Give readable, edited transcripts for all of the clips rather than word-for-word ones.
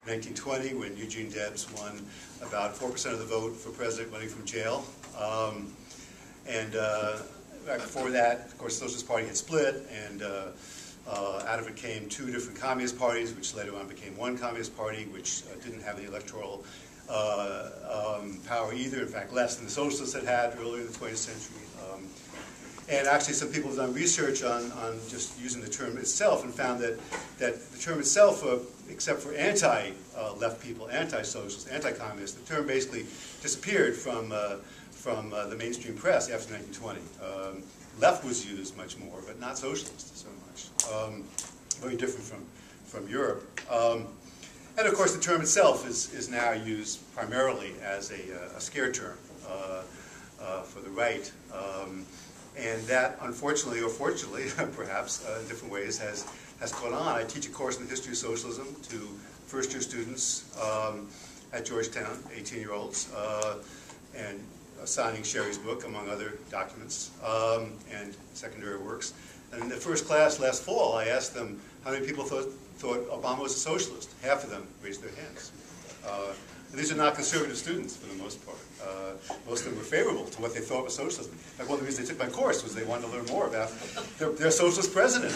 1920, when Eugene Debs won about 4% of the vote for president running from jail. Right before that, of course, the Socialist Party had split, and out of it came two different communist parties, which later on became one communist party, which didn't have any electoral power either, in fact, less than the socialists had had earlier in the 20th century. And actually, some people have done research on just using the term itself and found that the term itself, except for anti-left people, anti-socialists, anti-communists, the term basically disappeared from the mainstream press after 1920. Left was used much more, but not socialist so much. Very different from Europe. And of course, the term itself is now used primarily as a scare term for the right. And that, unfortunately or fortunately, perhaps, in different ways, has caught on. I teach a course in the history of socialism to first-year students at Georgetown, 18-year-olds, and signing Sherry's book, among other documents, and secondary works. And in the first class last fall, I asked them how many people thought Obama was a socialist. Half of them raised their hands. And these are not conservative students, for the most part. Most of them were favorable to what they thought was socialism. In fact, one of the reasons they took my course was they wanted to learn more about their socialist president.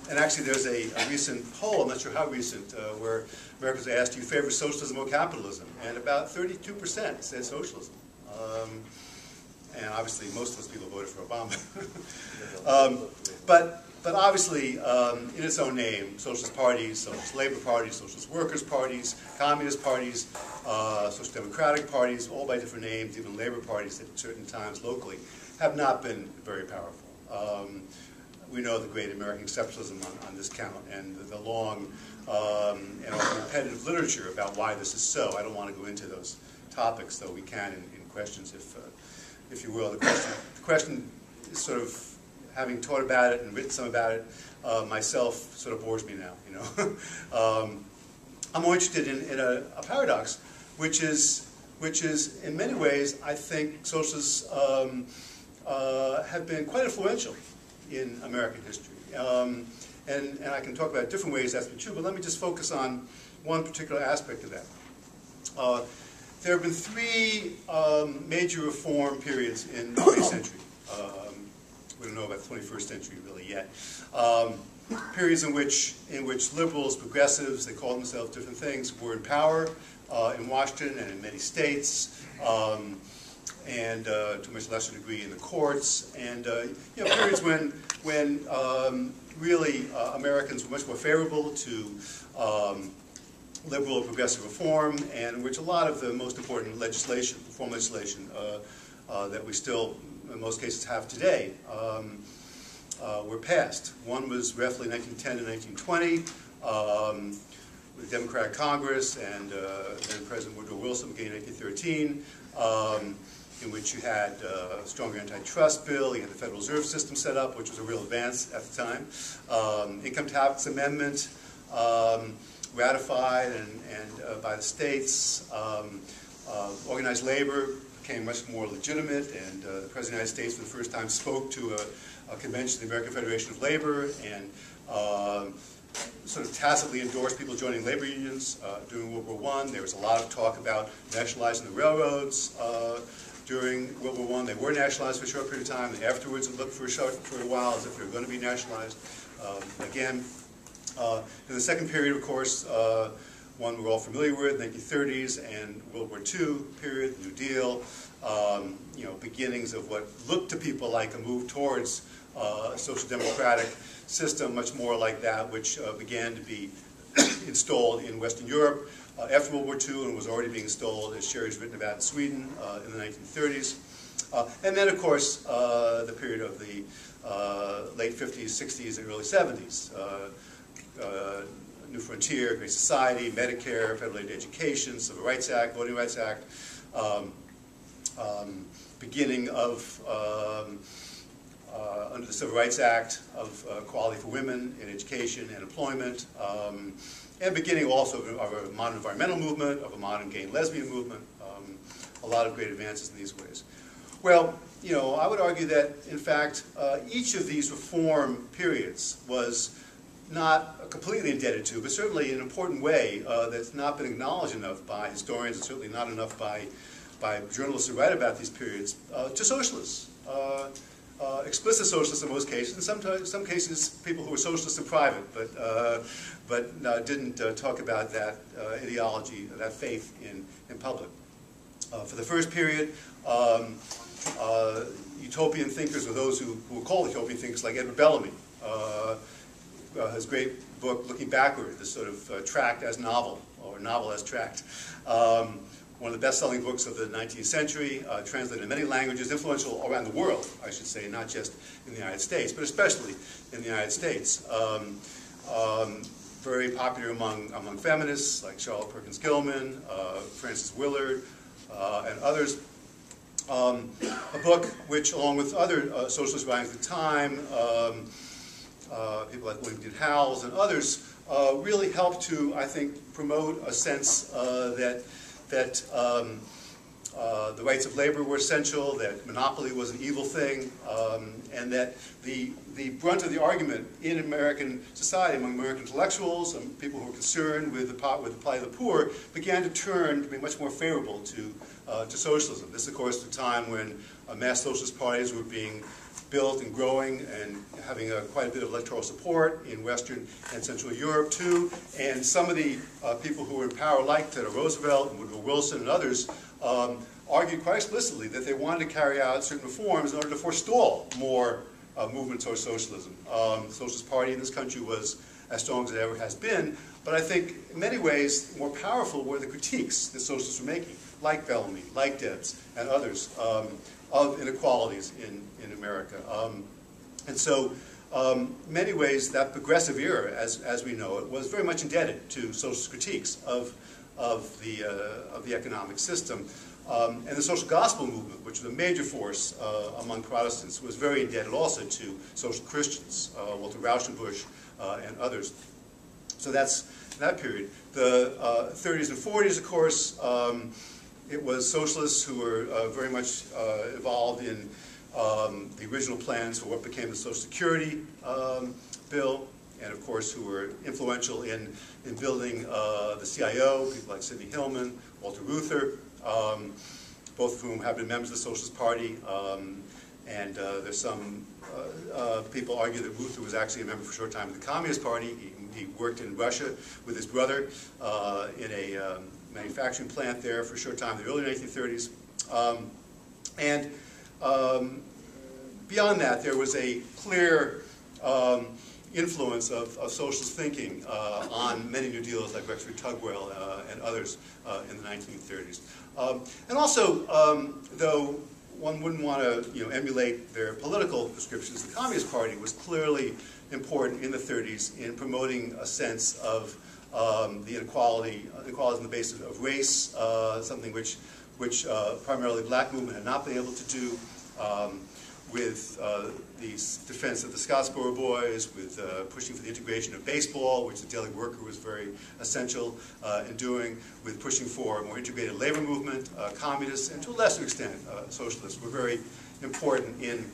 And actually there's a recent poll, I'm not sure how recent, where Americans are asked, do you favor socialism or capitalism? And about 32% said socialism. And obviously most of those people voted for Obama. But obviously, in its own name, socialist parties, socialist labor parties, socialist workers' parties, communist parties, social democratic parties, all by different names, even labor parties at certain times locally, have not been very powerful. We know the great American exceptionalism on this count, and the long and often repetitive literature about why this is so. I don't want to go into those topics, though we can in questions, if you will. The question is sort of, having taught about it and written some about it myself, sort of bores me now. You know, I'm more interested in a paradox, which is in many ways, I think socialists have been quite influential in American history, and I can talk about different ways that's been true. But let me just focus on one particular aspect of that. There have been three major reform periods in the 20th century. We don't know about the 21st century really yet. Periods in which liberals, progressives, they called themselves different things, were in power in Washington and in many states, and to a much lesser degree in the courts, and you know, periods when really Americans were much more favorable to liberal or progressive reform, and in which a lot of the most important legislation, reform legislation, that we still in most cases have today, were passed. One was roughly 1910 to 1920, with the Democratic Congress, and then President Woodrow Wilson began in 1913, in which you had a stronger antitrust bill, you had the Federal Reserve System set up, which was a real advance at the time, income tax amendment, ratified and by the states, organized labor became much more legitimate, and the President of the United States for the first time spoke to a convention of the American Federation of Labor, and sort of tacitly endorsed people joining labor unions during World War I. There was a lot of talk about nationalizing the railroads during World War I. They were nationalized for a short period of time, and afterwards it looked for a while as if they were going to be nationalized again. In the second period, of course, one we're all familiar with, 1930s and World War II period, New Deal, you know, beginnings of what looked to people like a move towards a social democratic system, much more like that which began to be installed in Western Europe after World War II and was already being installed, as Sherry's written about, in Sweden in the 1930s. And then, of course, the period of the late 50s, 60s, and early 70s. New Frontier, Great Society, Medicare, Federal Aid to Education, Civil Rights Act, Voting Rights Act, beginning of, under the Civil Rights Act, of equality for women in education and employment, and beginning also of a modern environmental movement, of a modern gay and lesbian movement, a lot of great advances in these ways. Well, you know, I would argue that, in fact, each of these reform periods was not completely indebted to, but certainly in an important way that's not been acknowledged enough by historians, and certainly not enough by journalists who write about these periods, to socialists. Explicit socialists in most cases, and some cases people who were socialists in private, but didn't talk about that ideology, that faith in public. For the first period, utopian thinkers, or those who were called utopian thinkers, like Edward Bellamy, his great book, Looking Backward, this sort of tract as novel, or novel as tract. One of the best-selling books of the 19th century, translated in many languages, influential around the world, I should say, not just in the United States, but especially in the United States. Very popular among feminists like Charlotte Perkins Gilman, Frances Willard, and others. A book which, along with other socialist writings at the time, people like William Dean Howells and others, really helped to, I think, promote a sense that the rights of labor were essential, that monopoly was an evil thing, and that the brunt of the argument in American society, among American intellectuals and people who were concerned with the plight of the poor, began to turn to be much more favorable to socialism. This, of course, at a time when mass socialist parties were being built and growing and having quite a bit of electoral support in Western and Central Europe too. And some of the people who were in power, like Theodore Roosevelt and Woodrow Wilson and others, argued quite explicitly that they wanted to carry out certain reforms in order to forestall more movement towards socialism. The Socialist Party in this country was as strong as it ever has been, but I think in many ways more powerful were the critiques that socialists were making, like Bellamy, like Debs, and others, of inequalities in America. And so, in many ways, that progressive era, as we know it, was very much indebted to socialist critiques of the economic system. And the social gospel movement, which was a major force among Protestants, was very indebted also to social Christians, Walter Rauschenbusch and others. So that's that period. The 30s and 40s, of course, it was socialists who were very much involved in the original plans for what became the Social Security bill, and of course who were influential in building the CIO, people like Sidney Hillman, Walter Reuther, both of whom have been members of the Socialist Party, and there's some people argue that Reuther was actually a member for a short time of the Communist Party. He worked in Russia with his brother in a manufacturing plant there for a short time in the early 1930s. Beyond that, there was a clear influence of socialist thinking on many New Deals like Rexford Tugwell and others in the 1930s. And also, though one wouldn't want to emulate their political prescriptions, the Communist Party was clearly important in the 30s in promoting a sense of the inequalities on the basis of race, something which primarily the black movement had not been able to do, with the defense of the Scottsboro Boys, with pushing for the integration of baseball, which the Daily Worker was very essential in doing, with pushing for a more integrated labor movement. Communists, and to a lesser extent socialists, were very important in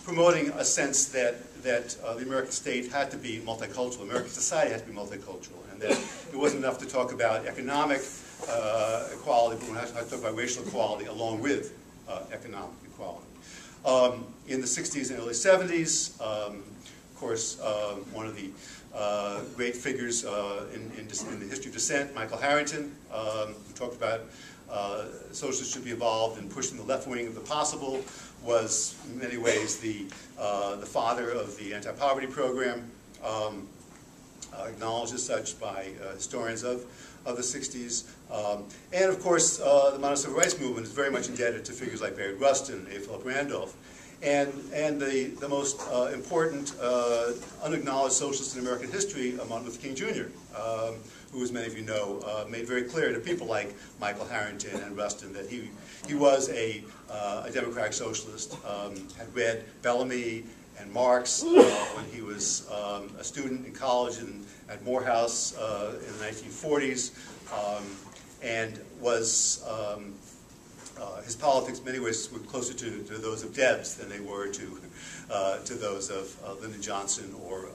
promoting a sense that the American state had to be multicultural, American society had to be multicultural, and that it wasn't enough to talk about economic equality, but we had to talk about racial equality along with economic equality. In the 60s and early 70s, of course, one of the great figures in the history of dissent, Michael Harrington, who talked about socialists should be involved in pushing the left wing of the possible, was in many ways the father of the anti-poverty program, acknowledged as such by historians of the 60s. And of course, the modern civil rights movement is very much indebted to figures like Barry Rustin, A. Philip Randolph. And the most important unacknowledged socialist in American history, Martin Luther King Jr., who, as many of you know, made very clear to people like Michael Harrington and Rustin that he was a democratic socialist, had read Bellamy and Marx when he was a student in college at Morehouse in the 1940s, and was his politics in many ways were closer to those of Debs than they were to those of Lyndon Johnson or